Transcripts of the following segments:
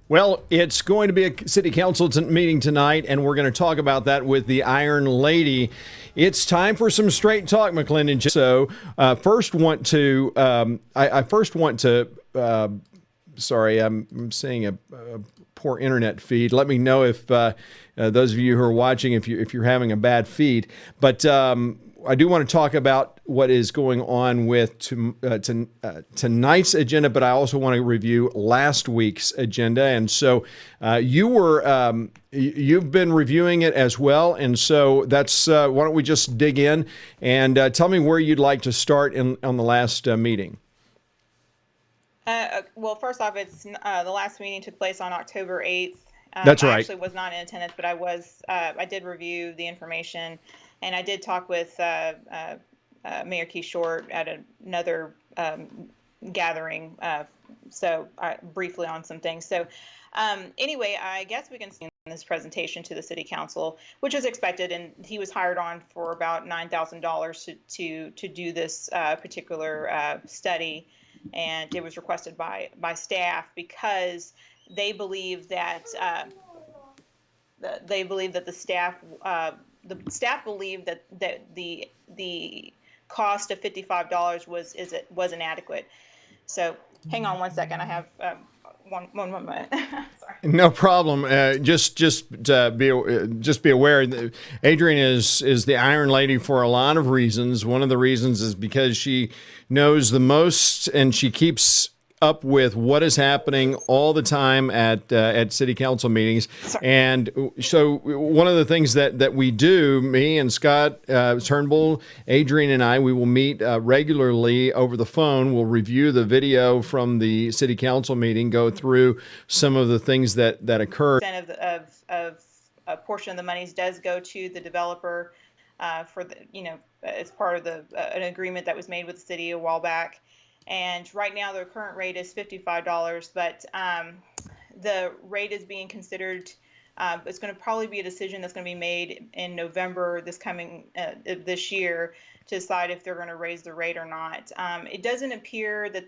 Well, it's going to be a city council meeting tonight, and we're going to talk about that with the Iron Lady. It's time for some straight talk, McClendon. So, first want to, I first want to, sorry, I'm seeing a poor internet feed. Let me know if those of you who are watching, if you're having a bad feed. But I do want to talk about what is going on with tonight's agenda, but I also want to review last week's agenda. And so you've been reviewing it as well. And so that's why don't we just dig in and tell me where you'd like to start on the last meeting. Well, first off, it's the last meeting took place on October 8th. That's right. I actually was not in attendance, but I did review the information, and I did talk with Mayor Keith Short at another gathering, so briefly on some things. So anyway, I guess we can see this presentation to the city council, which is expected, and he was hired on for about $9,000 to do this particular study. And it was requested by staff because they believe that the staff believed that the cost of $55 was inadequate. So hang on one second. I have one moment. Sorry. No problem. Just be aware that Adrienne is the Iron Lady for a lot of reasons. One of the reasons is because she knows the most and she keeps up with what is happening all the time at city council meetings. Sorry. And so one of the things that we do, me and Scott Turnbull, Adrienne and I, we will meet regularly over the phone. We'll review the video from the city council meeting, go through some of the things that occurred. Of a portion of the monies does go to the developer for as part of an agreement that was made with the city a while back. And right now, the current rate is $55, but the rate is being considered. It's going to probably be a decision that's going to be made in November this year to decide if they're going to raise the rate or not. It doesn't appear that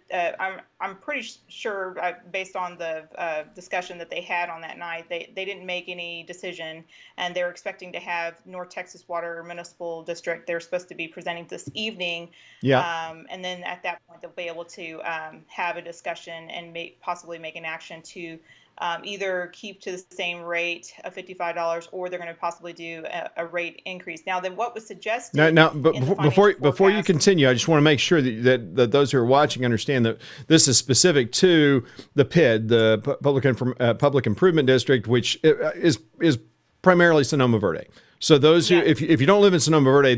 I'm pretty sure, based on the discussion that they had on that night, they didn't make any decision, and they're expecting to have North Texas Water Municipal District. They're supposed to be presenting this evening. Yeah. And then at that point, they'll be able to have a discussion and possibly make an action to either keep to the same rate of $55, or they're going to possibly do a rate increase. Now, then, what was suggested? Now, but before you continue, I just want to make sure that those who are watching understand that this is specific to the PID, the Public Improvement District, which is primarily Sonoma Verde. So those who, if you don't live in Sonoma Verde,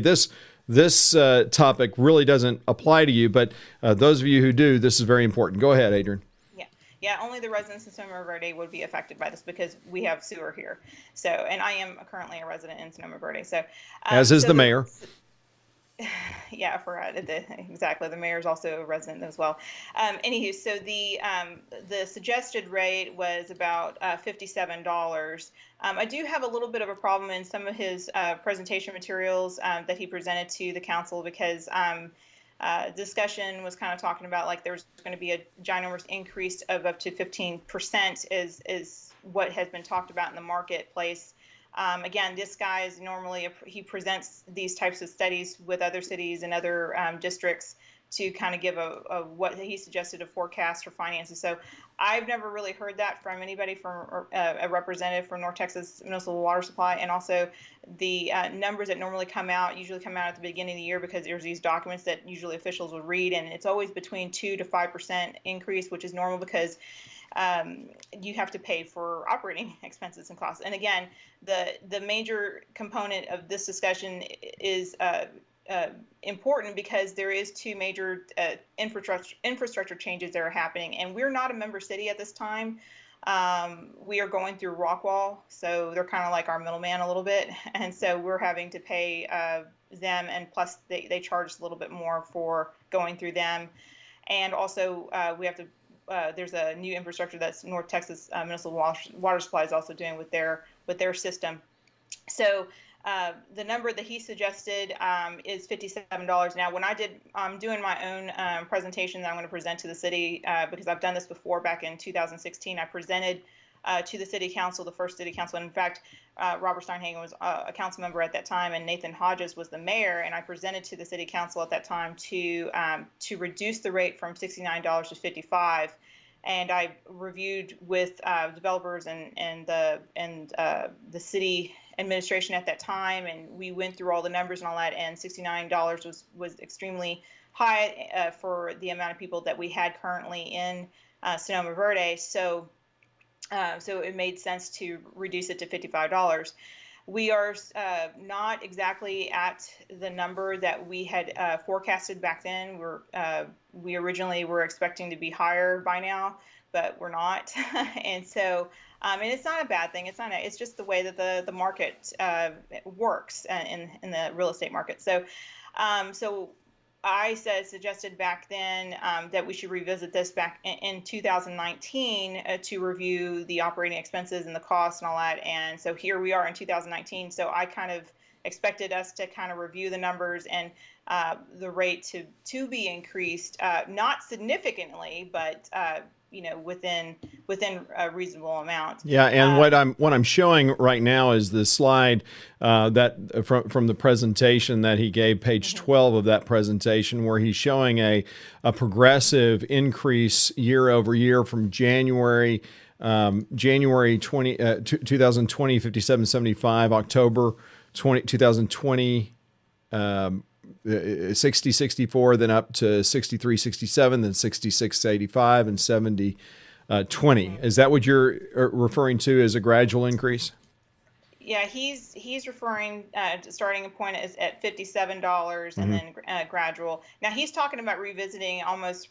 this topic really doesn't apply to you. But those of you who do, this is very important. Go ahead, Adrienne. Yeah, only the residents in Sonoma Verde would be affected by this because we have sewer here. So, and I am currently a resident in Sonoma Verde. So, as is the mayor. Yeah, I forgot exactly. The mayor is also a resident as well. Anywho, so the suggested rate was about $57. I do have a little bit of a problem in some of his presentation materials that he presented to the council because discussion was kind of talking about like there's going to be a ginormous increase of up to 15% is what has been talked about in the marketplace. Again, this guy is normally he presents these types of studies with other cities and other districts to kind of give a what he suggested a forecast for finances. So I've never really heard that from anybody from a representative from North Texas Municipal Water Supply. And also the numbers that normally usually come out at the beginning of the year because there's these documents that usually officials would read, and it's always between 2 to 5% increase, which is normal because you have to pay for operating expenses and costs. And again, the major component of this discussion is important because there is two major infrastructure changes that are happening, and we're not a member city at this time. We are going through Rockwall, so they're kind of like our middleman a little bit, and so we're having to pay them, and plus they charge us a little bit more for going through them. And also we have to there's a new infrastructure that's North Texas Municipal Water Supply is also doing with their system. So the number that he suggested is $57. Now, when I'm doing my own presentation that I'm going to present to the city because I've done this before back in 2016. I presented to the city council, the first city council. And in fact, Robert Steinhagen was a council member at that time, and Nathan Hodges was the mayor. And I presented to the city council at that time to reduce the rate from $69 to $55. And I reviewed with developers and the city administration at that time, and we went through all the numbers and all that. And $69 was extremely high for the amount of people that we had currently in Sonoma Verde. So it made sense to reduce it to $55. We are not exactly at the number that we had forecasted back then. We originally were expecting to be higher by now, but we're not. And so, and it's not a bad thing. It's just the way that the market works in the real estate market. So, I suggested back then that we should revisit this back in 2019 to review the operating expenses and the costs and all that. And so here we are in 2019. So I kind of expected us to kind of review the numbers and the rate to be increased, not significantly, but within a reasonable amount. Yeah, and what I'm showing right now is the slide that from the presentation that he gave, page 12 of that presentation, where he's showing a progressive increase year over year from January 2020 57.75, October 2020 60.64, then up to 63.67, then 66.85, and 70.20. Is that what you're referring to as a gradual increase? Yeah, he's referring to starting point is at $57 and then gradual. Now he's talking about revisiting almost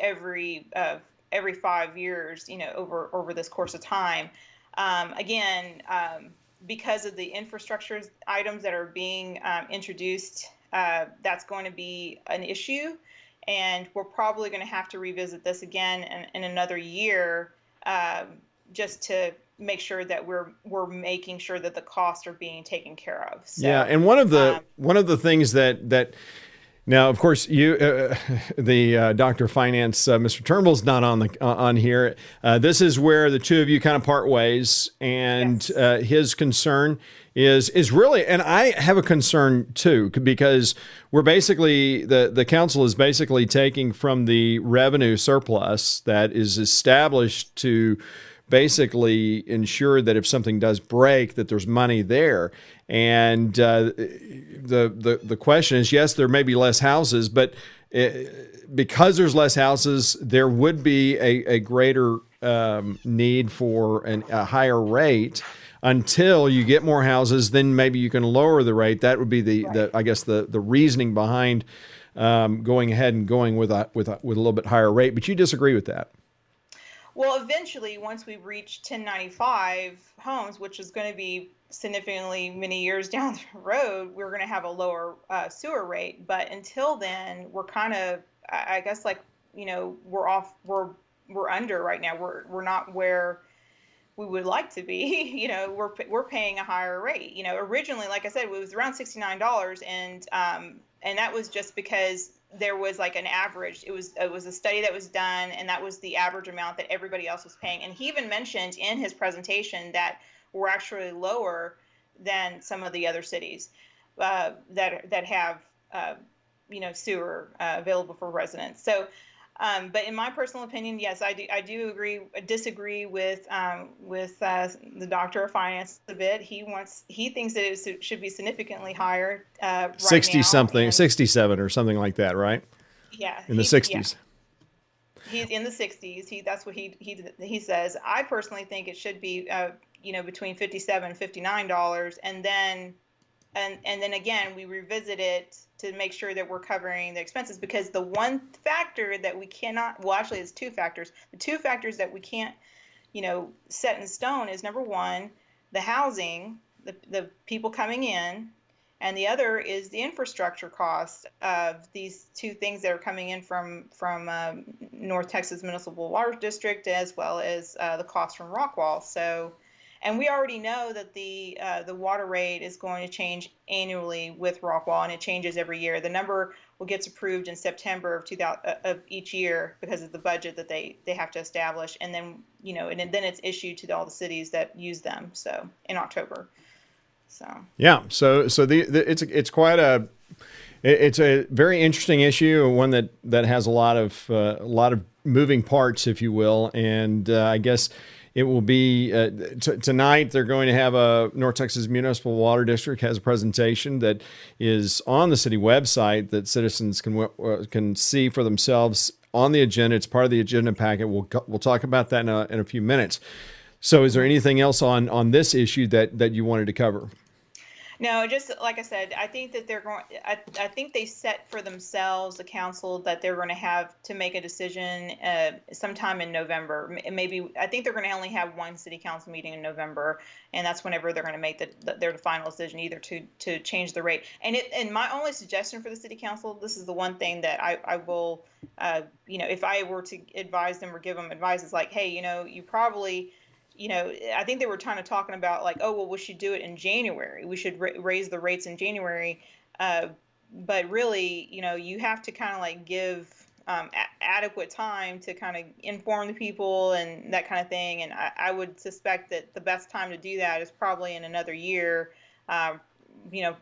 every 5 years, over this course of time. Because of the infrastructure items that are being introduced, that's going to be an issue. And we're probably going to have to revisit this again in another year, just to make sure that we're making sure that the costs are being taken care of. So, yeah, and one of the things that now, of course, you, the Doctor of Finance, Mr. Turnbull's not on here. This is where the two of you kind of part ways, and yes. His concern is really, and I have a concern too, because we're basically the council is basically taking from the revenue surplus that is established to basically ensure that if something does break, that there's money there. And the question is, yes, there may be less houses, but because there's less houses, there would be a greater need for a higher rate. Until you get more houses, then maybe you can lower the rate. That would be the reasoning behind going ahead and going with a little bit higher rate. But you disagree with that? Well, eventually, once we reach 1095 homes, which is going to be significantly many years down the road, we're going to have a lower sewer rate. But until then, we're kind of, I guess, we're under right now. We're not where we would like to be. We're paying a higher rate. Originally, like I said, it was around $69, and that was just because there was like an average. It was a study that was done, and that was the average amount that everybody else was paying. And he even mentioned in his presentation that we're actually lower than some of the other cities that have sewer available for residents. So, but in my personal opinion, yes, I disagree with the Doctor of Finance a bit. He thinks that it should be significantly higher. 60 something, 67 or something like that, right? Yeah, in the 60s. Yeah. He's in the 60s. That's what he says. I personally think it should be between $57 and $59, and then again we revisit it to make sure that we're covering the expenses, because the one factor that we cannot, well, actually it's two factors. The two factors that we can't, set in stone is, number one, the housing, the people coming in, and the other is the infrastructure cost of these two things that are coming in from North Texas Municipal Water District, as well as the cost from Rockwall. So, and we already know that the water rate is going to change annually with Rockwall, and it changes every year. The number gets approved in September of each year because of the budget that they have to establish, and then and then it's issued to all the cities that use them. So in October. So yeah, so it's quite it's a very interesting issue, one that has a lot of moving parts, if you will, and I guess it will be tonight. They're going to have a North Texas Municipal Water District has a presentation that is on the city website that citizens can see for themselves on the agenda. It's part of the agenda packet. We'll talk about that in a few minutes. So, is there anything else on this issue that you wanted to cover? No, just like I said, I think that I think they set for themselves, the council, that they're going to have to make a decision sometime in November. Maybe I think they're going to only have one city council meeting in November, and that's whenever they're going to make their final decision, either to change the rate. And my only suggestion for the city council, this is the one thing that I will, if I were to advise them or give them advice, is like, hey, you probably. I think they were talking about like, oh, well, we should do it in January. We should raise the rates in January. But really, you have to kind of like give adequate time to kind of inform the people and that kind of thing. And I would suspect that the best time to do that is probably in another year,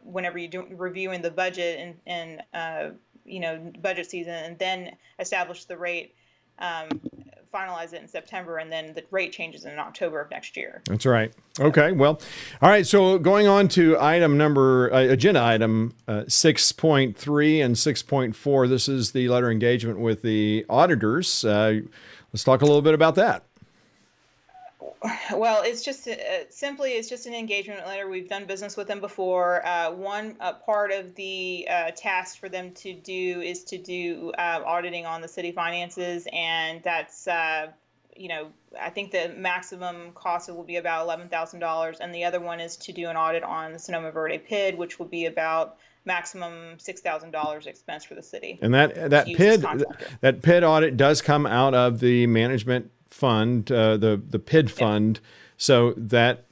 whenever you're reviewing the budget and budget season, and then establish the rate. Finalize it in September, and then the rate changes in October of next year. That's right. Okay. Well, all right. So going on to agenda item 6.3 and 6.4. This is the letter engagement with the auditors. Let's talk a little bit about that. Well, it's just it's just an engagement letter. We've done business with them before. One part of the task for them to do is to do auditing on the city finances, and that's I think the maximum cost will be about $11,000, and the other one is to do an audit on the Sonoma Verde PID, which will be about maximum $6,000 expense for the city. And that PID audit does come out of the management fund, the PID fund, so that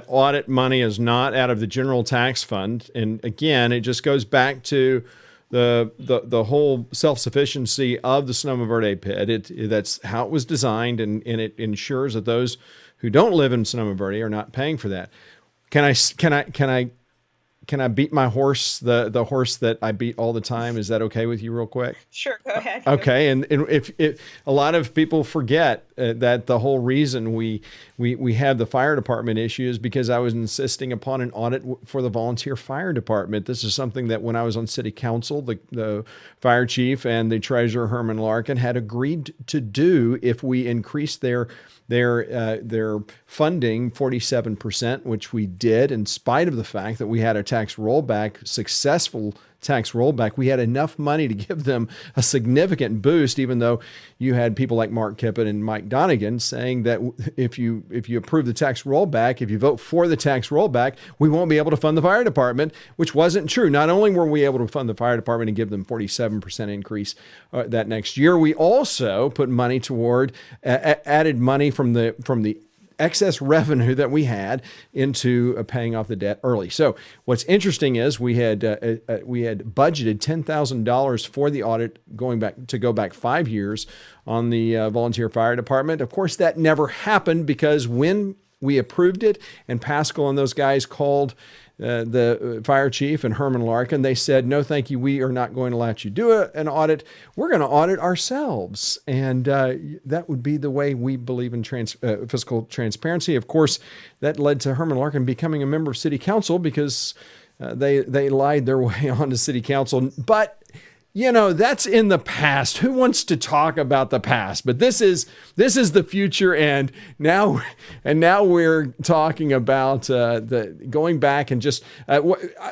audit money is not out of the general tax fund. And again, it just goes back to the whole self-sufficiency of the Sonoma Verde PID. That's how it was designed, and it ensures that those who don't live in Sonoma Verde are not paying for that. Can I beat my horse, the horse that I beat all the time? Is that okay with you real quick? Sure, go ahead. Okay, and if a lot of people forget that the whole reason we have the fire department issue is because I was insisting upon an audit for the volunteer fire department. This is something that when I was on city council, the fire chief and the treasurer, Herman Larkin, had agreed to do if we increased their funding 47%, which we did, in spite of the fact that we had a successful tax rollback. We had enough money to give them a significant boost, even though you had people like Mark Kippen and Mike Donegan saying that if you approve the tax rollback, if you vote for the tax rollback, we won't be able to fund the fire department, which wasn't true. Not only were we able to fund the fire department and give them 47% increase that next year, we also put money toward added money from the excess revenue that we had into paying off the debt early. So what's interesting is we had budgeted $10,000 for the audit go back 5 years on the volunteer fire department. Of course, that never happened because when we approved it and Pascal and those guys called the fire chief and Herman Larkin, they said, no, thank you. We are not going to let you do an audit. We're going to audit ourselves. And that would be the way we believe in fiscal transparency. Of course, that led to Herman Larkin becoming a member of city council because they lied their way onto city council. But that's in the past. Who wants to talk about the past? But this is the future, and now we're talking about the going back and just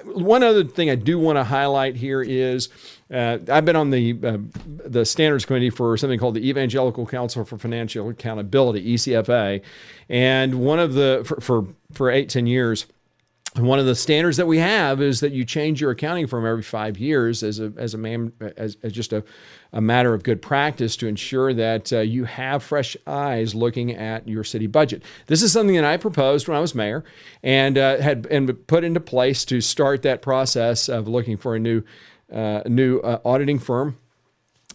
one other thing I do want to highlight here is I've been on the standards committee for something called the Evangelical Council for Financial Accountability, ECFA, and one of the for 8-10 years. And one of the standards that we have is that you change your accounting firm every 5 years as just a matter of good practice to ensure that you have fresh eyes looking at your city budget. This is something that I proposed when I was mayor and had put into place to start that process of looking for a new new auditing firm.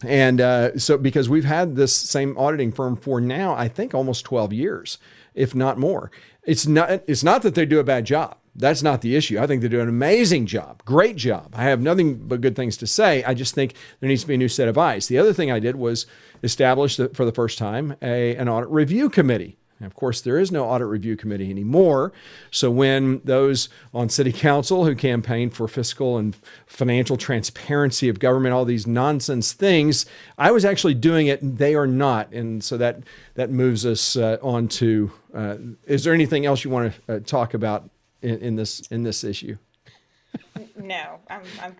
And so because we've had this same auditing firm for now, I think almost 12 years, if not more. It's not that they do a bad job. That's not the issue. I think they do an amazing job, great job. I have nothing but good things to say. I just think there needs to be a new set of eyes. The other thing I did was establish for the first time an audit review committee. And of course, there is no audit review committee anymore. So when those on city council who campaign for fiscal and financial transparency of government, all these nonsense things, I was actually doing it and they are not. And so that moves us on to, is there anything else you want to talk about in this issue? No, I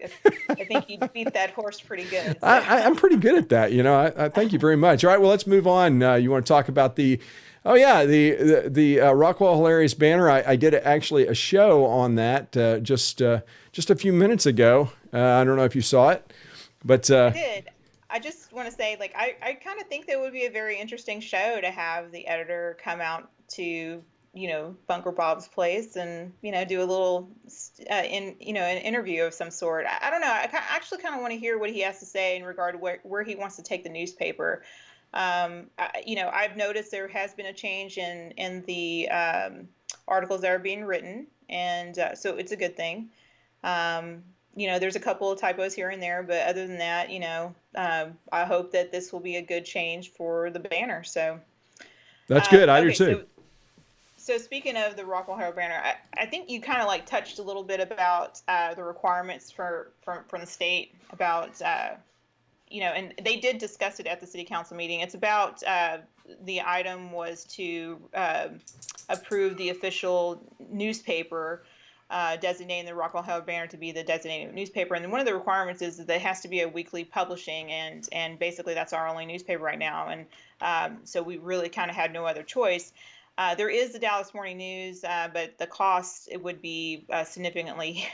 think you beat that horse pretty good. So. I'm pretty good at that. I thank you very much. All right, well, let's move on. You want to talk about the Rockwell Hilarious banner? I did actually a show on that just a few minutes ago. I don't know if you saw it, but I did. I just want to say, I kind of think that would be a very interesting show to have the editor come out to Bunker Bob's place and, do a little, an interview of some sort. I don't know. I actually kind of want to hear what he has to say in regard to where he wants to take the newspaper. I've noticed there has been a change in the articles that are being written, and so it's a good thing. There's a couple of typos here and there, but other than that, I hope that this will be a good change for the banner. So that's good. I do too. So speaking of the Rockwell Herald banner, I think you kind of touched a little bit about the requirements from the state about, and they did discuss it at the city council meeting. It's about the item was to approve the official newspaper designating the Rockwell Herald banner to be the designated newspaper. And one of the requirements is that it has to be a weekly publishing, and basically that's our only newspaper right now. And so we really kind of had no other choice. There is the Dallas Morning News, but the cost, it would be significantly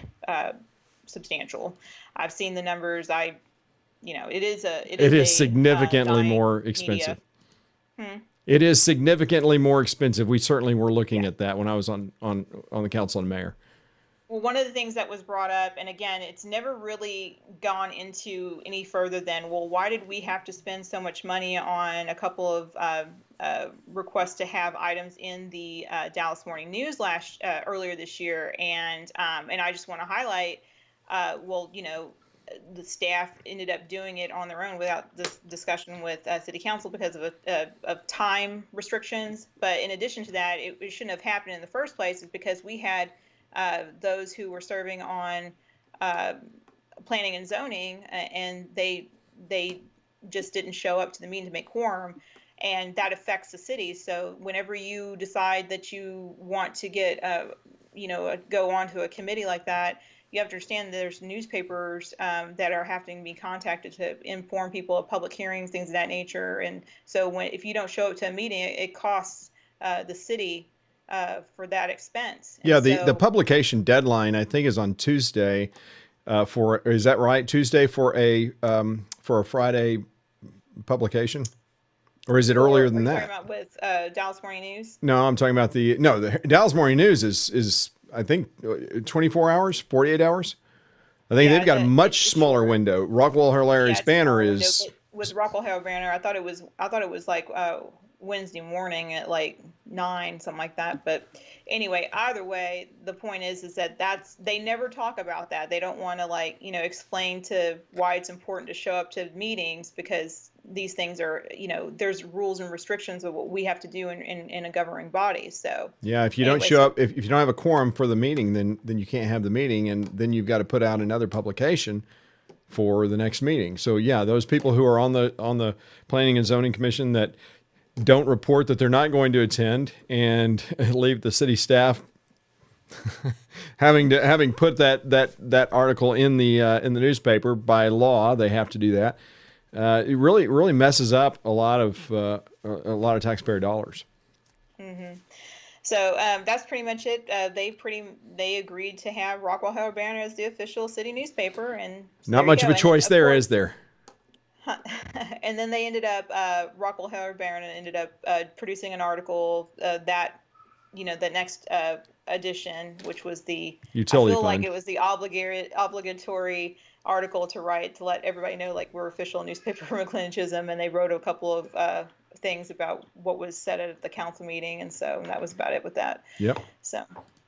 substantial. I've seen the numbers. It is significantly more expensive. It is significantly more expensive. We certainly were looking at that when I was on the council and mayor. Well, one of the things that was brought up, and again, it's never really gone into any further than, well, why did we have to spend so much money on a couple of requests to have items in the Dallas Morning News earlier this year? And I just want to highlight, the staff ended up doing it on their own without this discussion with city council because of time restrictions. But in addition to that, it shouldn't have happened in the first place, is because we had those who were serving on planning and zoning, and they just didn't show up to the meeting to make quorum, and that affects the city. So whenever you decide that you want to get go on to a committee like that, you have to understand there's newspapers that are having to be contacted to inform people of public hearings, things of that nature. And so if you don't show up to a meeting, it costs the city for that expense. And the publication deadline, I think, is on Tuesday. Is that right? Tuesday for a Friday publication, or is it earlier than that? Talking about with Dallas Morning News? No, I'm talking about the Dallas Morning News is I think 24 hours, 48 hours. I think they've got a much smaller window. Rockwell Hilarious banner is with Rockwell Herald banner. I thought it was like Wednesday morning at like 9, something like that. But anyway, either way, the point is that they never talk about that. They don't want to explain to why it's important to show up to meetings, because these things are, there's rules and restrictions of what we have to do in a governing body. So yeah, if you don't show up, if you don't have a quorum for the meeting, then you can't have the meeting, and then you've got to put out another publication for the next meeting. So yeah, those people who are on the Planning and Zoning Commission that don't report that they're not going to attend and leave the city staff having put that article in the newspaper by law, they have to do that. It really messes up a lot of taxpayer dollars. Mm-hmm. So that's pretty much it. They agreed to have Rockwell Herald Banner as the official city newspaper, and so not much of a choice there, is there? And then they ended up, Rockwell Herald Banner ended up producing an article that next edition, which was the utility I feel fund. like it was the obligatory article to write to let everybody know, like, we're official newspaper for McLennan Chisholm, and they wrote a couple of things about what was said at the council meeting, and so that was about it with that. Yep. So.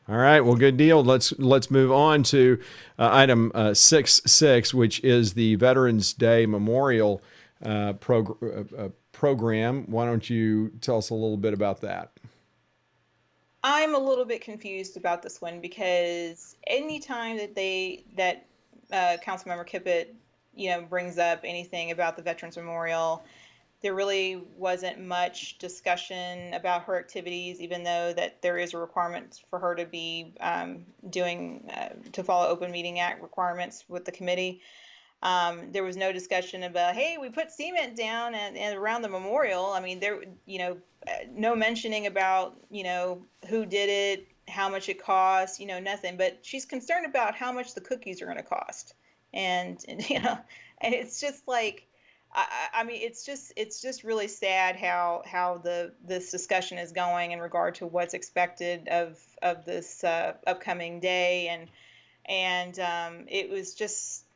All right. Well, good deal. Let's move on to item 6.6, which is the Veterans Day Memorial program. Why don't you tell us a little bit about that? I'm a little bit confused about this one because anytime that Councilmember Kippett, brings up anything about the Veterans Memorial, there really wasn't much discussion about her activities, even though that there is a requirement for her to be to follow Open Meeting Act requirements with the committee. There was no discussion about, hey, we put cement down and around the memorial. I mean, there, no mentioning about, who did it, how much it cost, nothing. But she's concerned about how much the cookies are going to cost, and and it's just like. I mean, it's just really sad how this discussion is going in regard to what's expected of this upcoming day, and it was just,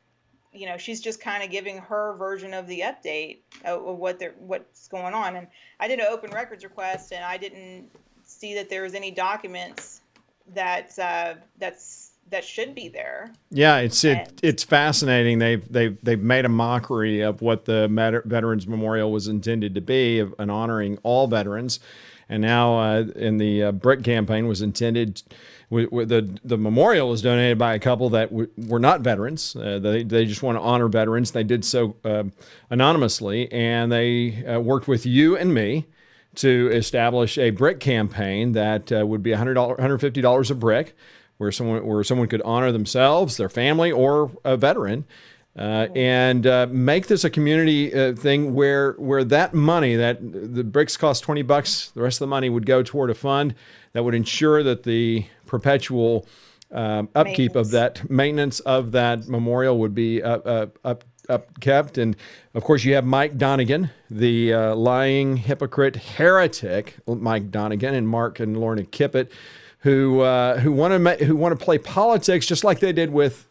she's just kind of giving her version of the update of what's going on. And I did an open records request, and I didn't see that there was any documents that should be there. Yeah, it's fascinating. They've made a mockery of what the Veterans Memorial was intended to be, of an honoring all veterans, and now in the brick campaign was intended. The memorial was donated by a couple that were not veterans. They just want to honor veterans. They did so anonymously, and they worked with you and me to establish a brick campaign that would be $150 a brick, where someone could honor themselves, their family, or a veteran, and make this a community thing where that money, that the bricks cost $20, the rest of the money would go toward a fund that would ensure that the perpetual upkeep of that maintenance of that memorial would be upkept. And of course, you have Mike Donegan, the lying hypocrite heretic, Mike Donegan, and Mark and Lorna Kippett, who want to play politics just like they did with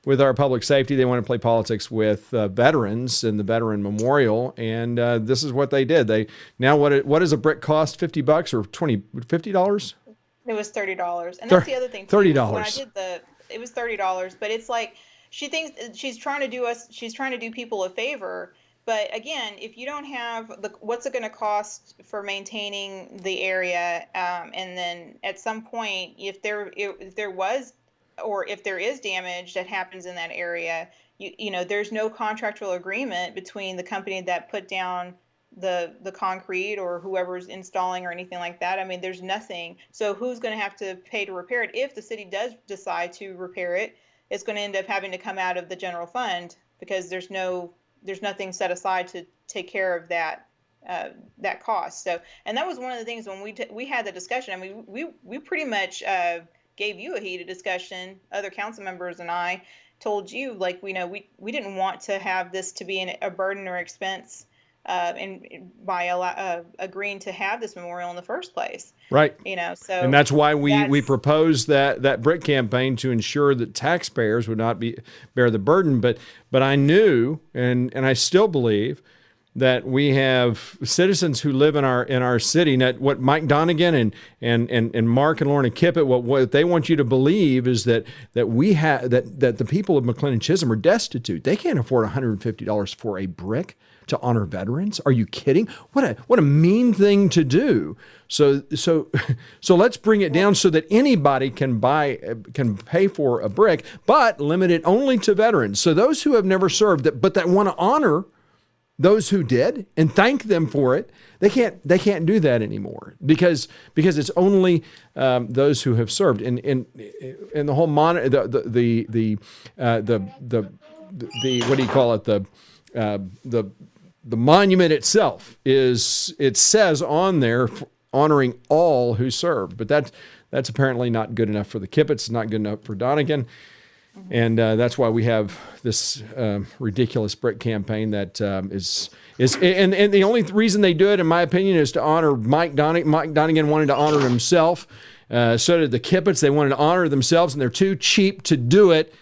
our public safety. They want to play politics with veterans and the Veteran Memorial, and this is what they did. What does a brick cost? $50 or $50? It was $30, and that's the other thing. $30. When I did it was $30, but it's like she thinks she's trying to do people a favor. But again, if you don't have what's it going to cost for maintaining the area, and then at some point, if there was, or if there is damage that happens in that area, there's no contractual agreement between the company that put down the concrete or whoever's installing or anything like that. I mean, there's nothing. So who's going to have to pay to repair it? If the city does decide to repair it, it's going to end up having to come out of the general fund, because there's nothing set aside to take care of that cost. So, and that was one of the things when we had the discussion. I mean, we pretty much gave you a heated discussion. Other council members and I told you, like, we didn't want to have this to be a burden or expense, and by agreeing to have this memorial in the first place. Right. So, and that's why we proposed that brick campaign, to ensure that taxpayers would not bear the burden. But I knew, and I still believe, that we have citizens who live in our city. Now, what Mike Donegan and Mark and Lorna Kippett, what they want you to believe is that we have that the people of McLennan Chisholm are destitute. They can't afford $150 for a brick to honor veterans. Are you kidding? What a mean thing to do. So let's bring it down so that anybody can pay for a brick, but limit it only to veterans. So those who have never served, but that want to honor those who did and thank them for it, they can't do that anymore, because it's only those who have served. And the whole the what do you call it, the monument itself it says on there, honoring all who served, but that's apparently not good enough for the Kippetts, not good enough for Donegan. And that's why we have this ridiculous brick campaign that is and the only reason they do it, in my opinion, is to honor Mike Donegan. Mike Donegan wanted to honor himself. So did the Kippetts. They wanted to honor themselves, and they're too cheap to do it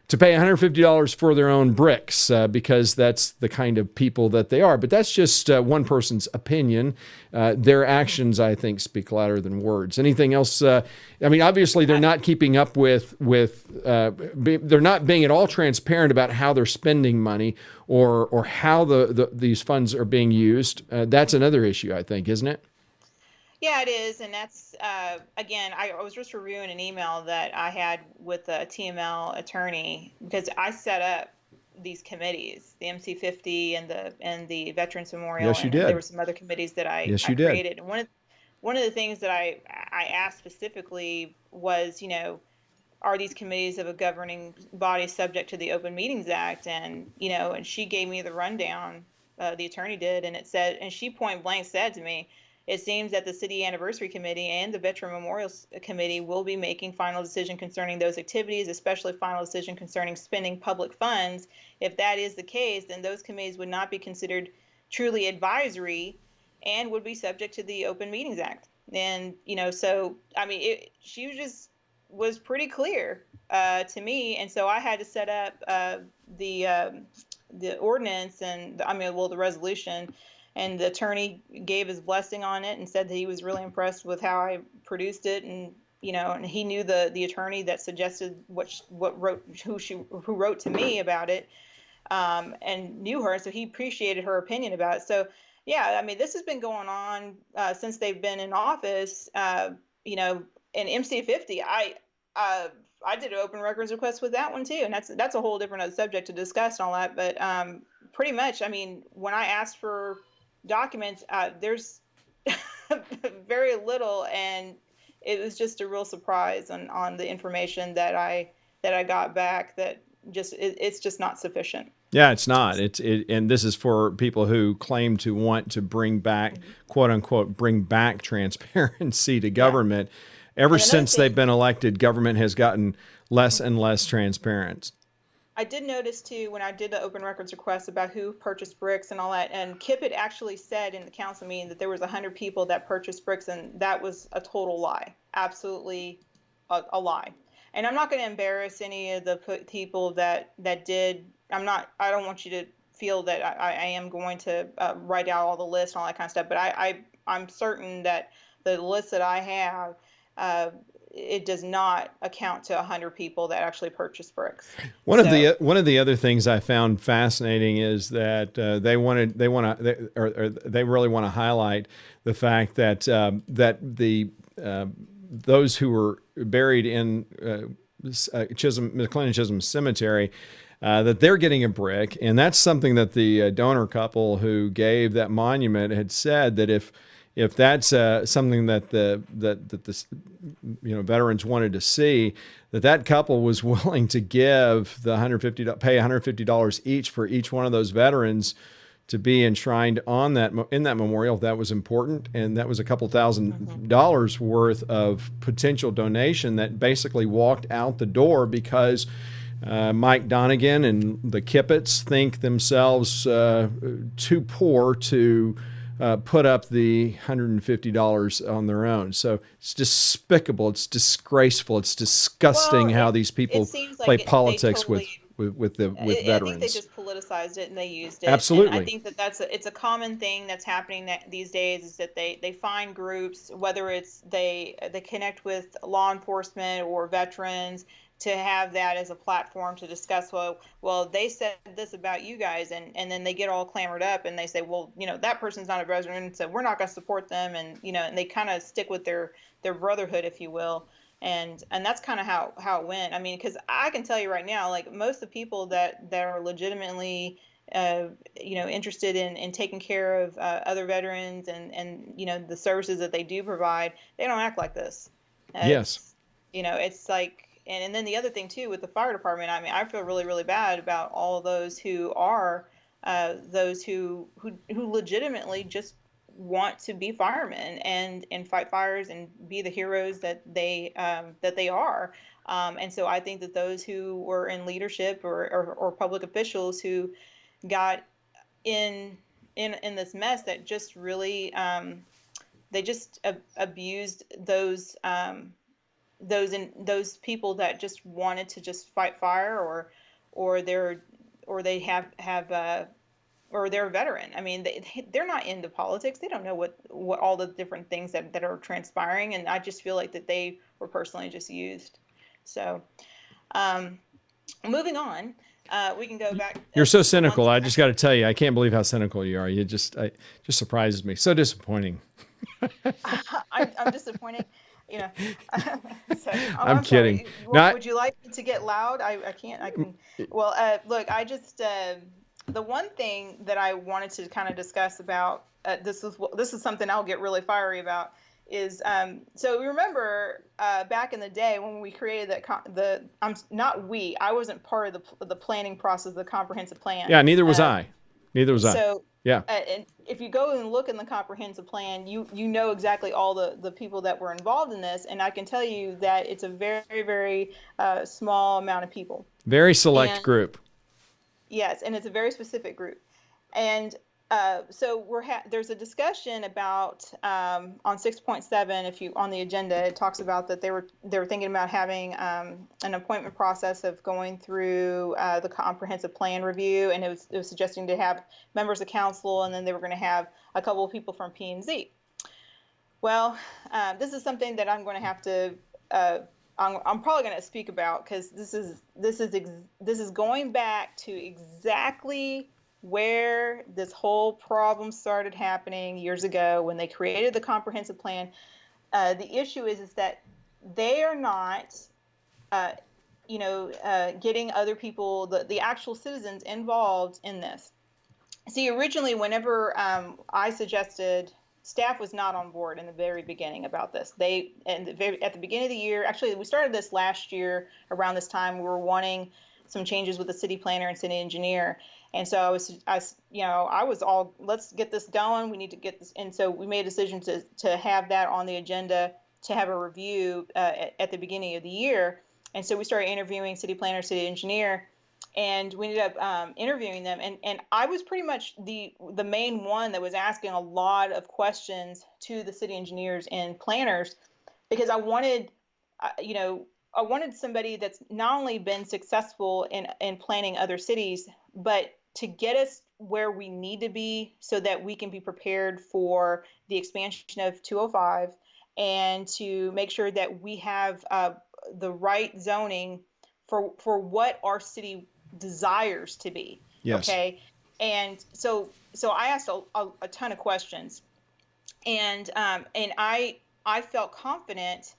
to pay $150 for their own bricks because that's the kind of people that they are. But that's just one person's opinion. Their actions, I think, speak louder than words. Anything else? I mean, obviously, they're not keeping up with they're not being at all transparent about how they're spending money or how these funds are being used. That's another issue, I think, isn't it? Yeah, it is. And that's, again, I was just reviewing an email that I had with a TML attorney because I set up these committees, the MC50 and the Veterans Memorial. Yes, you And there were did. some other committees that I Yes, you did. created. And one of the things that I asked specifically was, are these committees of a governing body subject to the Open Meetings Act? And, and she gave me the rundown, the attorney did, and it said, and she point blank said to me, it seems that the City Anniversary Committee and the Veteran Memorials Committee will be making final decision concerning those activities, especially final decision concerning spending public funds. If that is the case, then those committees would not be considered truly advisory and would be subject to the Open Meetings Act. And, so, I mean, she was pretty clear to me. And so I had to set up the ordinance and, the resolution. And the attorney gave his blessing on it and said that he was really impressed with how I produced it. And, and he knew the attorney that suggested who wrote to me about it, and knew her. So he appreciated her opinion about it. So, yeah, I mean, this has been going on since they've been in office, and MC50, I did an open records request with that one too. And that's a whole different subject to discuss and all that. But pretty much, I mean, when I asked for documents, there's very little, and it was just a real surprise on the information that I got back. That it's just not sufficient. Yeah, it's not. And this is for people who claim to want to bring back, quote unquote, bring back transparency to government. Yeah. Ever since they've been elected, government has gotten less and less transparent. I did notice too when I did the open records request about who purchased bricks and all that, and Kip had actually said in the council meeting that there was 100 people that purchased bricks, and that was a total lie, absolutely a lie. And I'm not going to embarrass any of the people that did. I don't want you to feel that I am going to write out all the lists and all that kind of stuff, but I'm certain that the list that I have, it does not account to 100 people that actually purchased bricks. One of the other things I found fascinating is that they really want to highlight the fact that those who were buried in McLennan Chisholm Cemetery, that they're getting a brick, and that's something that the donor couple who gave that monument had said that if that's something that the veterans wanted to see, that couple was willing to give pay $150 each for each one of those veterans to be enshrined in that memorial. That was important, and that was a couple $1,000s worth of potential donation that basically walked out the door because Mike Donegan and the Kippets think themselves too poor to put up the $150 on their own. So it's despicable. It's disgraceful. It's disgusting how these people play politics with veterans. I think they just politicized it and they used it. Absolutely. And I think that it's a common thing that's happening these days is that they find groups, whether it's they connect with law enforcement or veterans, to have that as a platform to discuss, well, they said this about you guys, and then they get all clamored up and they say, well, that person's not a veteran, so we're not going to support them, and and they kind of stick with their brotherhood, if you will, and that's kind of how it went. I mean, because I can tell you right now, like most of the people that are legitimately interested in taking care of other veterans and the services that they do provide, they don't act like this. Yes. It's like. And then the other thing too with the fire department, I mean, I feel really, really bad about all those who are those who legitimately just want to be firemen and fight fires and be the heroes that they are. And so I think that those who were in leadership or public officials who got in this mess that just really they just abused those those people that just wanted to just fight fire, or they have or they're a veteran. I mean, they're not into politics. They don't know what all the different things that are transpiring. And I just feel like that they were personally just used. So, moving on, we can go back. You're so cynical. I just got to tell you, I can't believe how cynical you are. Just surprises me. So disappointing. I'm disappointed. So, I'm kidding. Would you like me to get loud? I can't. I can. Well, look, I just the one thing that I wanted to kind of discuss about this is something I'll get really fiery about is so remember back in the day when we created I wasn't part of the planning process of the comprehensive plan. Yeah, neither was I. So yeah. And if you go and look in the comprehensive plan, you know exactly all the people that were involved in this, and I can tell you that it's a very, very small amount of people. Very select group. Yes, and it's a very specific group. And so there's a discussion about on 6.7, if you on the agenda, it talks about that they were thinking about having an appointment process of going through the comprehensive plan review, and it was suggesting to have members of council, and then they were going to have a couple of people from P&Z. Well, this is something that I'm going to have to I'm probably going to speak about, because this is going back to exactly where this whole problem started happening years ago when they created the comprehensive plan. The issue is that they are not, getting other people, the actual citizens involved in this. See, originally, whenever I suggested, staff was not on board in the very beginning about this. At the beginning of the year, actually, we started this last year around this time. We were wanting some changes with the city planner and city engineer. And so I was all, let's get this going. We need to get this. And so we made a decision to have that on the agenda, to have a review at the beginning of the year. And so we started interviewing city planner, city engineer, and we ended up interviewing them. And I was pretty much the main one that was asking a lot of questions to the city engineers and planners, because I wanted somebody that's not only been successful in planning other cities, but to get us where we need to be so that we can be prepared for the expansion of 205, and to make sure that we have the right zoning for what our city desires to be. Yes. Okay. And so I asked a ton of questions, and I felt confident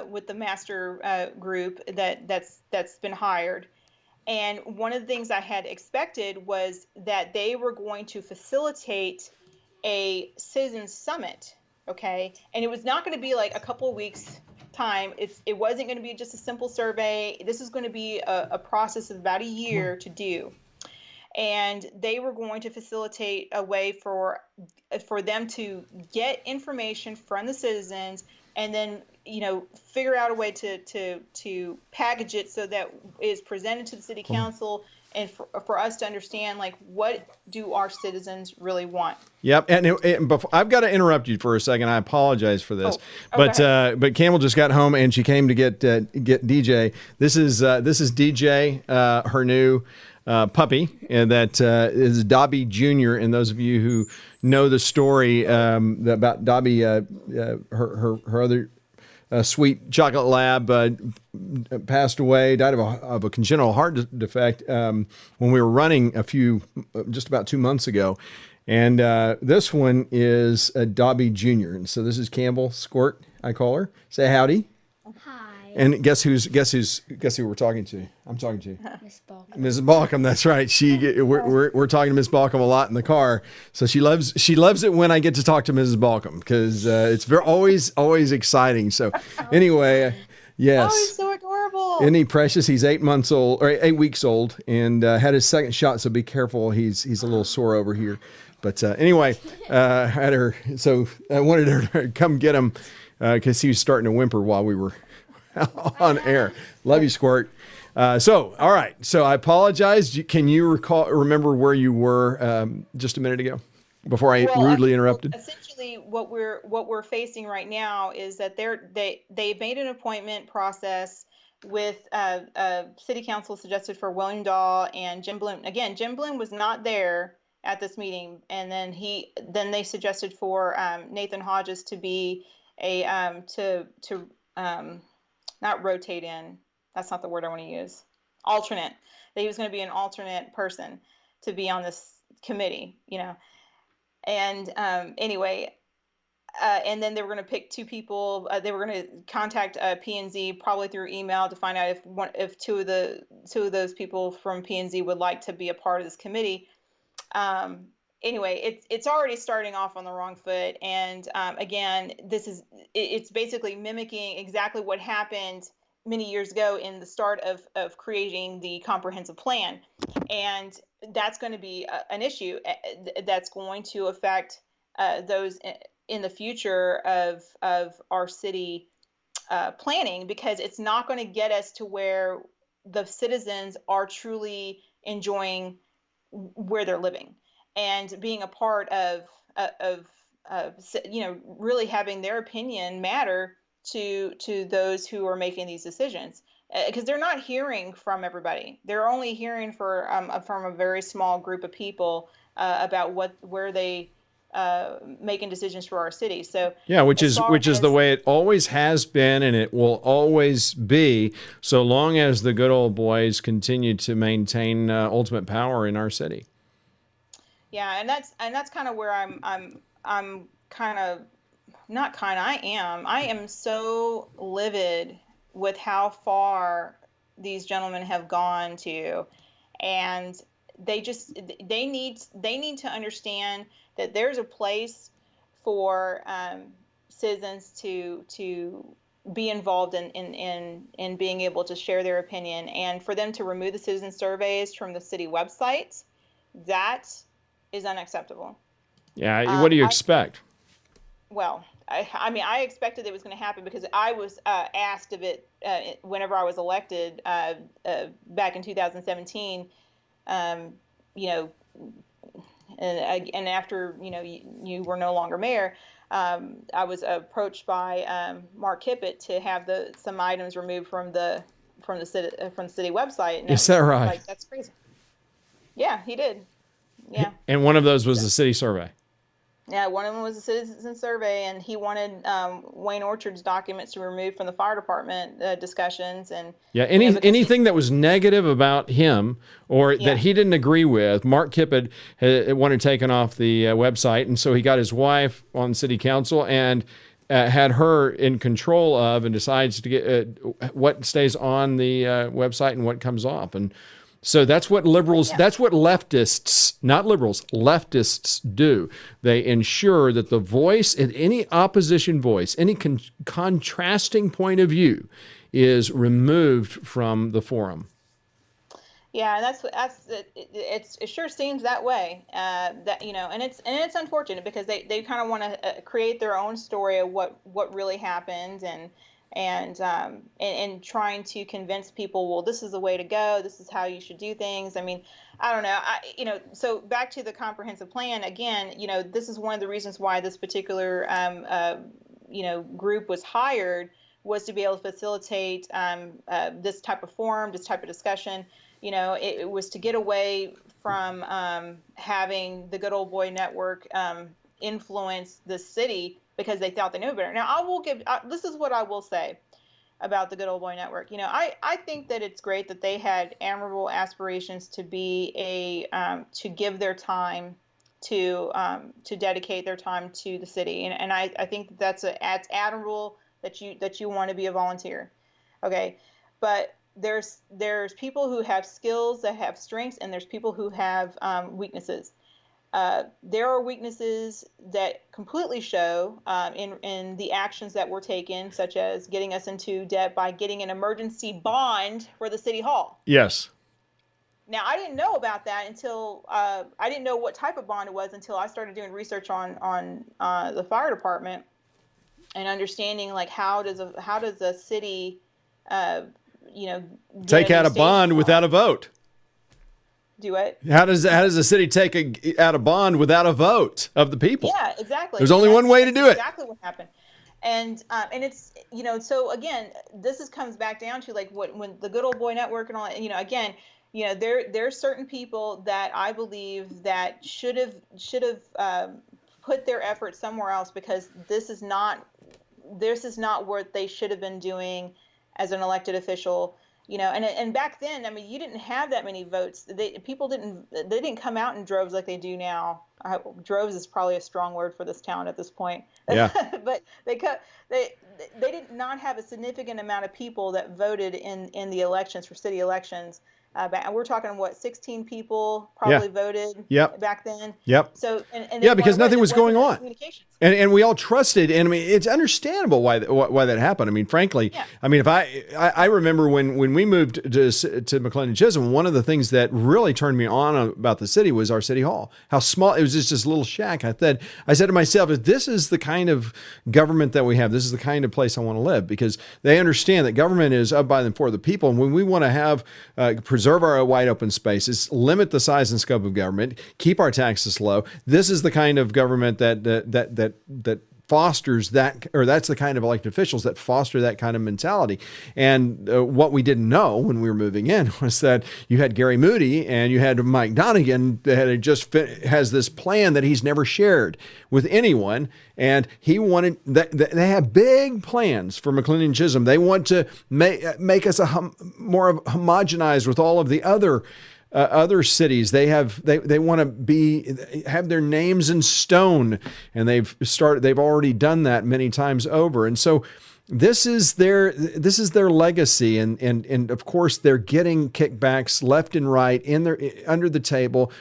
with the master group that's been hired. And one of the things I had expected was that they were going to facilitate a citizens summit. Okay. And it was not going to be like a couple of weeks time. It wasn't going to be just a simple survey. This is going to be a process of about a year to do. And they were going to facilitate a way for them to get information from the citizens, and then figure out a way to package it so that is presented to the city council, and for us to understand, like, what do our citizens really want. Yep. And before, I've got to interrupt you for a second. I apologize for this, but Campbell just got home and she came to get DJ. This is DJ, her new puppy, and that is Dobby Jr. And those of you who know the story about Dobby, her other sweet chocolate lab passed away, died of a congenital heart defect when we were running just about 2 months ago. And this one is Dobby Jr. And so this is Campbell Squirt, I call her. Say howdy. Hi. And guess who we're talking to? I'm talking to Miss Balkum. Mrs. Balkum. That's right. We're talking to Miss Balkum a lot in the car. So she loves it when I get to talk to Mrs. Balkum, because it's always exciting. So anyway, yes. Oh, he's so adorable. Isn't he precious? He's 8 months old, or 8 weeks old, and had his second shot. So be careful. He's a little sore over here. But anyway, had her. So I wanted her to come get him because he was starting to whimper while we were on air. Love you, Squirt. So, all right. So I apologize. Can you remember where you were just a minute ago before I rudely interrupted? Essentially, basically what we're facing right now is that they made an appointment process with city council suggested for William Dahl and Jim Bloom. Again, Jim Bloom was not there at this meeting, and then they suggested for Nathan Hodges to be a not rotate in. That's not the word I want to use. Alternate. That he was going to be an alternate person to be on this committee, And anyway, and then they were going to pick two people. They were going to contact P&Z probably through email to find out if two of those people from P&Z would like to be a part of this committee. Anyway, it's already starting off on the wrong foot, and again, it's basically mimicking exactly what happened many years ago in the start of creating the comprehensive plan, and that's going to be an issue that's going to affect those in the future of our city planning, because it's not going to get us to where the citizens are truly enjoying where they're living and being a part of really having their opinion matter to those who are making these decisions, because they're not hearing from everybody. They're only hearing from a very small group of people about where they making decisions for our city. So yeah, which is the way it always has been, and it will always be, so long as the good old boys continue to maintain ultimate power in our city. Yeah, and that's kind of where I'm kind of not kind. I am so livid with how far these gentlemen have gone to, and they need to understand that there's a place for citizens to be involved in being able to share their opinion, and for them to remove the citizen surveys from the city website, that is unacceptable. Yeah, what do you expect? I expected it was going to happen because I was asked of it whenever I was elected back in 2017. And after you were no longer mayor, I was approached by Mark Kippett to have some items removed from the city website. And is that right? Like, that's crazy. Yeah, he did. Yeah. And one of those was the city survey. Yeah, one of them was a citizen survey, and he wanted Wayne Orchard's documents to be removed from the fire department discussions. And yeah, anything that was negative about him or that he didn't agree with, Mark Kippett wanted taken off the website, and so he got his wife on city council and had her in control of, and decides to get what stays on the website and what comes off. And so that's what liberals, that's what leftists, not liberals, leftists do. They ensure that the voice, and any opposition voice, any contrasting point of view is removed from the forum. Yeah, it sure seems that way. And it's unfortunate because they kind of want to create their own story of what really happened, and trying to convince people, well, this is the way to go. This is how you should do things. I mean, I don't know. So back to the comprehensive plan again. This is one of the reasons why this particular group was hired, was to be able to facilitate this type of forum, this type of discussion. It was to get away from having the good old boy network influence the city, because they thought they knew better. Now, this is what I will say about the Good Old Boy Network. I think that it's great that they had admirable aspirations to be to give their time to dedicate their time to the city, and I think that's admirable that you want to be a volunteer. Okay, but there's people who have skills, that have strengths, and there's people who have weaknesses. There are weaknesses that completely show in the actions that were taken, such as getting us into debt by getting an emergency bond for the city hall. Yes. Now, I didn't know about that until I didn't know what type of bond it was until I started doing research on the fire department and understanding, like, how does a city take out a bond without a vote. Do what? How does the city take out a bond without a vote of the people? Yeah, exactly. There's only one way to do it. Exactly what happened. And it's, so again, comes back down to like when the Good Old Boy Network and all, again, there's certain people that I believe that should have put their effort somewhere else, because this is not what they should have been doing as an elected official. And back then, I mean, you didn't have that many votes. People didn't come out in droves like they do now. Droves is probably a strong word for this town at this point. Yeah. But they did not have a significant amount of people that voted in the elections, for city elections. And we're talking 16 people probably voted back then. Yep. So and because nothing was going on. Communications. And we all trusted, and I mean, it's understandable why that happened. I mean, frankly, I mean, if I remember when we moved to McLennan Chisholm, one of the things that really turned me on about the city was our city hall. How small it was, just this little shack. I said to myself, if this is the kind of government that we have, this is the kind of place I want to live, because they understand that government is of, by, and for the people. And when we want to have preserve our wide open spaces, limit the size and scope of government, keep our taxes low, this is the kind of government that fosters that, or that's the kind of elected officials that foster that kind of mentality. And what we didn't know when we were moving in was that you had Gary Moody and you had Mike Donegan that has this plan that he's never shared with anyone. And he wanted that they have big plans for McLennan Chisholm. They want to make us more homogenized with all of the other cities. They want to have their names in stone, and they've already done that many times over. And so this is their legacy, and of course they're getting kickbacks left and right under the table.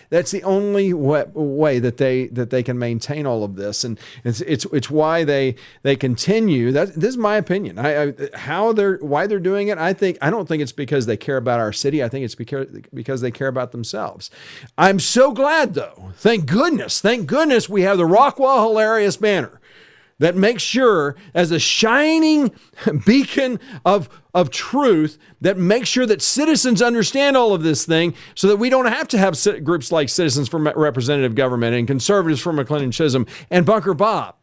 That's the only way that they can maintain all of this, and it's why they continue. This is my opinion. Why they're doing it. I don't think it's because they care about our city. I think it's because they care about themselves. I'm so glad, though. Thank goodness we have the Rockwall Hilarious banner that makes sure, as a shining beacon of truth, that makes sure that citizens understand all of this thing, so that we don't have to have groups like Citizens for Representative Government and Conservatives for McLennan Chisholm and Bunker Bob,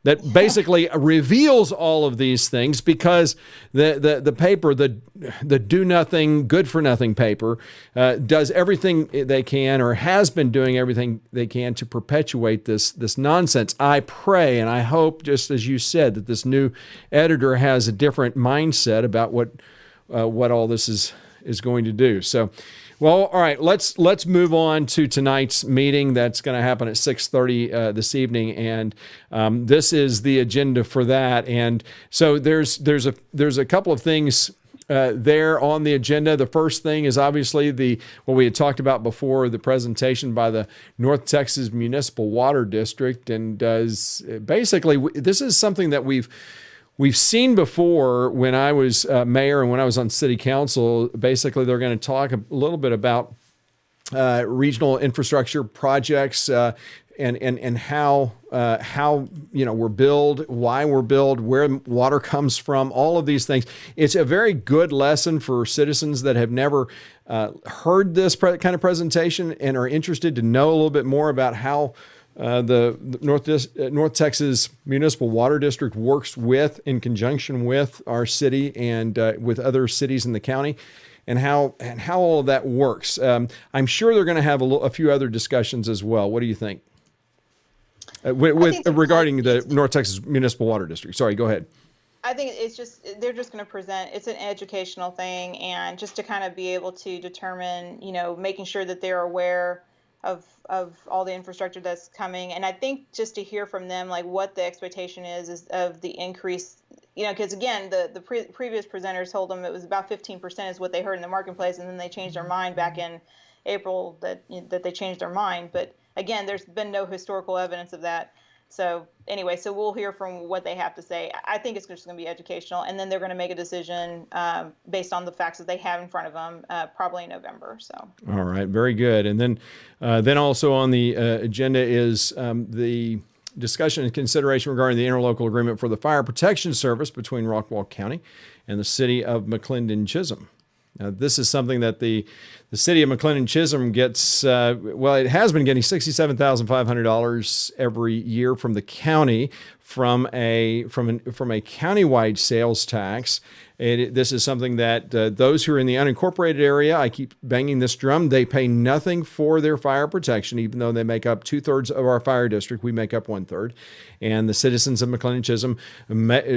that basically reveals all of these things, because the paper, the do nothing, good for nothing paper, does everything they can, or has been doing everything they can, to perpetuate this nonsense. I pray and I hope, just as you said, that this new editor has a different mindset about what all this is going to do. So, well, all right, let's move on to tonight's meeting. That's going to happen at 6:30 this evening, and this is the agenda for that. And so there's a couple of things there on the agenda. The first thing is obviously what we had talked about before, the presentation by the North Texas Municipal Water District, and basically this is something that we've seen before when I was mayor and when I was on city council. Basically, they're going to talk a little bit about regional infrastructure projects and how we're built, why we're built, where water comes from, all of these things. It's a very good lesson for citizens that have never heard this kind of presentation and are interested to know a little bit more about how the North Texas Municipal Water District works in conjunction with our city and with other cities in the county, and how all of that works. I'm sure they're going to have a few other discussions as well. What do you think? Regarding the North Texas Municipal Water District. Sorry, go ahead. I think they're just going to present. It's an educational thing, and just to kind of be able to determine, making sure that they're aware of all the infrastructure that's coming. And I think just to hear from them, like what the expectation is of the increase, because again, the previous presenters told them it was about 15% is what they heard in the marketplace, and then they changed their mind back in April that they changed their mind. But again, there's been no historical evidence of that. So anyway, so we'll hear from what they have to say. I think it's just going to be educational, and then they're going to make a decision based on the facts that they have in front of them, probably in November. So. All right, very good. And then also on the agenda is the discussion and consideration regarding the interlocal agreement for the fire protection service between Rockwall County and the city of McLennan Chisholm. Now, this is something that the city of McLennan Chisholm gets, it has been getting $67,500 every year from the county from a countywide sales tax. This is something that those who are in the unincorporated area, I keep banging this drum, they pay nothing for their fire protection, even though they make up 2/3 of our fire district. We make up 1/3. And the citizens of McLennan Chisholm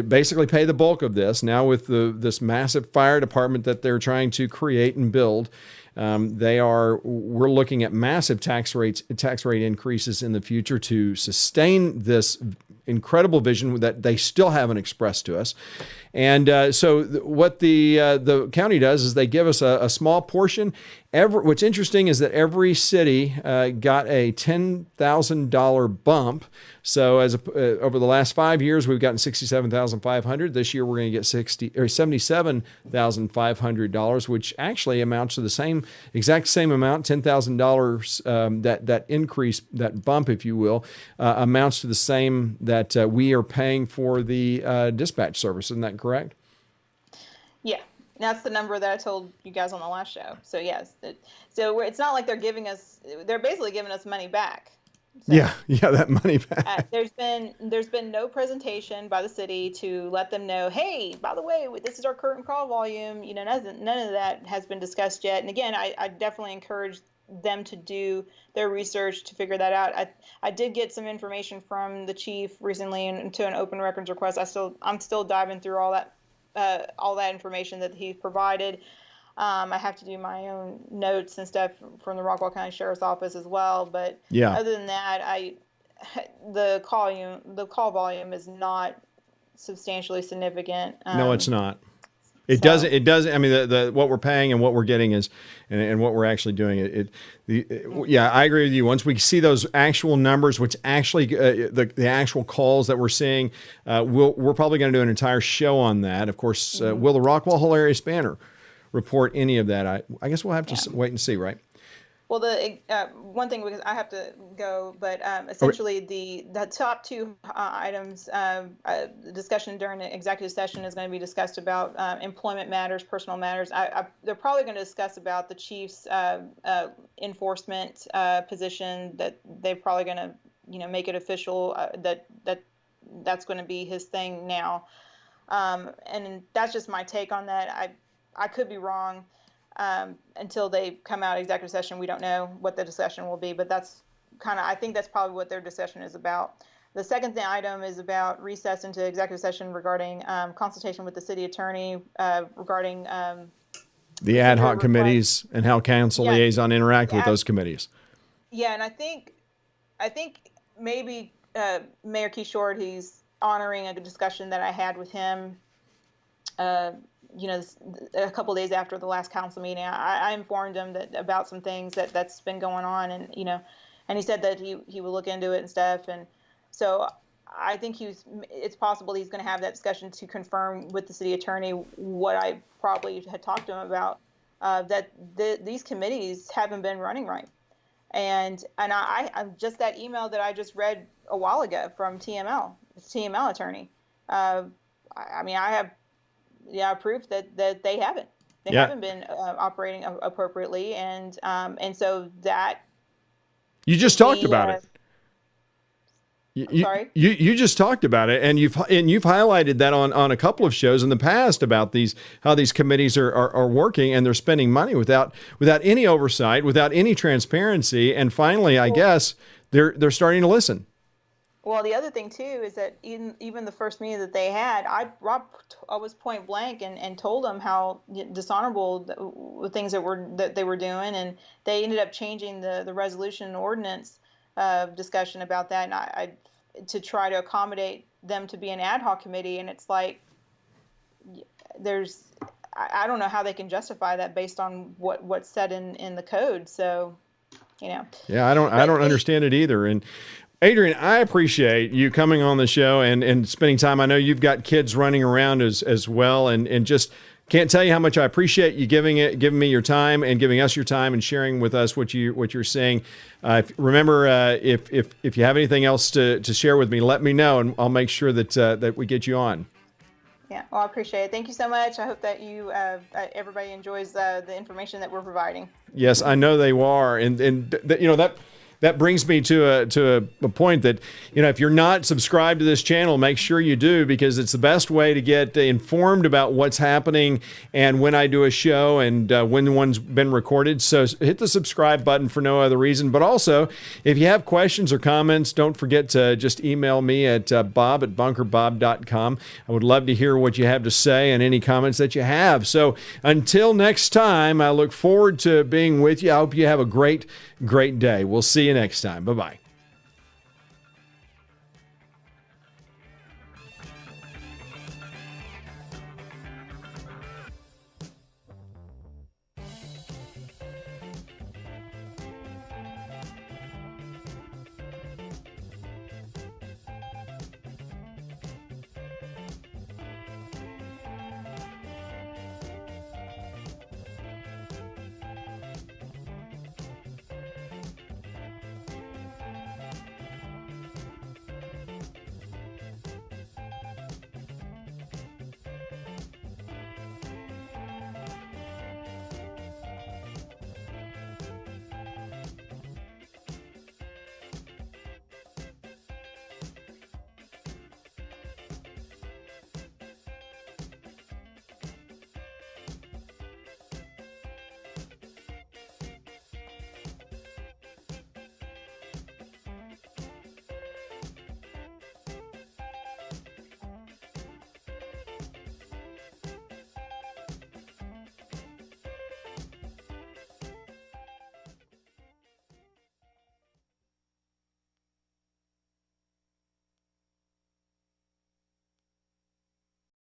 basically pay the bulk of this. Now with this massive fire department that they're trying to create and build, we're looking at massive tax rate increases in the future to sustain this incredible vision that they still haven't expressed to us. And so what the county does is they give us a small portion. What's interesting is that every city got a $10,000 bump. So over the last 5 years, we've gotten $67,500. This year, we're going to get $77,500, which actually amounts to the exact same amount, $10,000. That increase, that bump, if you will, amounts to the same that we are paying for the dispatch service. Isn't that correct? Yeah. That's the number that I told you guys on the last show. So yes, it's not like they're basically giving us money back. So, yeah, that money back. There's been no presentation by the city to let them know, hey, by the way, this is our current call volume. None of that has been discussed yet. And again, I definitely encourage them to do their research to figure that out. I did get some information from the chief recently into an open records request. I'm still diving through all that information that he provided. I have to do my own notes and stuff from the Rockwall County Sheriff's Office as well. But other than that, the call volume is not substantially significant. No, it's not. It doesn't. I mean, what we're paying and what we're getting is, and what we're actually doing. I agree with you. Once we see those actual numbers, which actually the actual calls that we're seeing, we're probably going to do an entire show on that. Of course, will the Rockwall Hilarious Banner report any of that? I guess we'll have to wait and see, right? Well, the one thing, because I have to go, but essentially the top two items, the discussion during the executive session is going to be discussed about employment matters, personal matters. They're probably going to discuss about the chief's enforcement position, that they're probably going to make it official that's going to be his thing now. And that's just my take on that. I could be wrong. Until they come out of executive session, we don't know what the discussion will be, but I think that's probably what their discussion is about. The second item is about recess into executive session regarding consultation with the city attorney regarding the ad hoc committees and how council liaison interact with those committees. Yeah, and I think maybe Mayor Keyshort, he's honoring a discussion that I had with him a couple of days after the last council meeting. I informed him about some things that's been going on, and he said that he would look into it and stuff. And so I think it's possible he's going to have that discussion to confirm with the city attorney what I probably had talked to him about, that these committees haven't been running right. And I just that email that I just read a while ago from TML attorney. I have proof that they haven't been operating appropriately, and so that you just talked about it. Sorry? You just talked about it, and you've highlighted that on a couple of shows in the past about how these committees are working, and they're spending money without any oversight, without any transparency, and finally, I guess they're starting to listen. Well, the other thing too is that even the first meeting that they had, I was point blank and told them how dishonorable the things that they were doing, and they ended up changing the resolution and ordinance discussion about that, and I to try to accommodate them to be an ad hoc committee, and it's like I don't know how they can justify that based on what's said in the code. So, Yeah, I don't understand it either. And Adrienne, I appreciate you coming on the show and spending time. I know you've got kids running around as well, and just can't tell you how much I appreciate you giving me your time and giving us your time and sharing with us what you're saying. Remember, if you have anything else to share with me, let me know, and I'll make sure that we get you on. Yeah, well, I appreciate it. Thank you so much. I hope that you, everybody enjoys the information that we're providing. Yes, I know they are, and that brings me to a point that, if you're not subscribed to this channel, make sure you do, because it's the best way to get informed about what's happening and when I do a show and when one's been recorded. So hit the subscribe button for no other reason. But also, if you have questions or comments, don't forget to just email me at bob@bunkerbob.com. I would love to hear what you have to say and any comments that you have. So until next time, I look forward to being with you. I hope you have a great day. We'll see you next time. Bye-bye.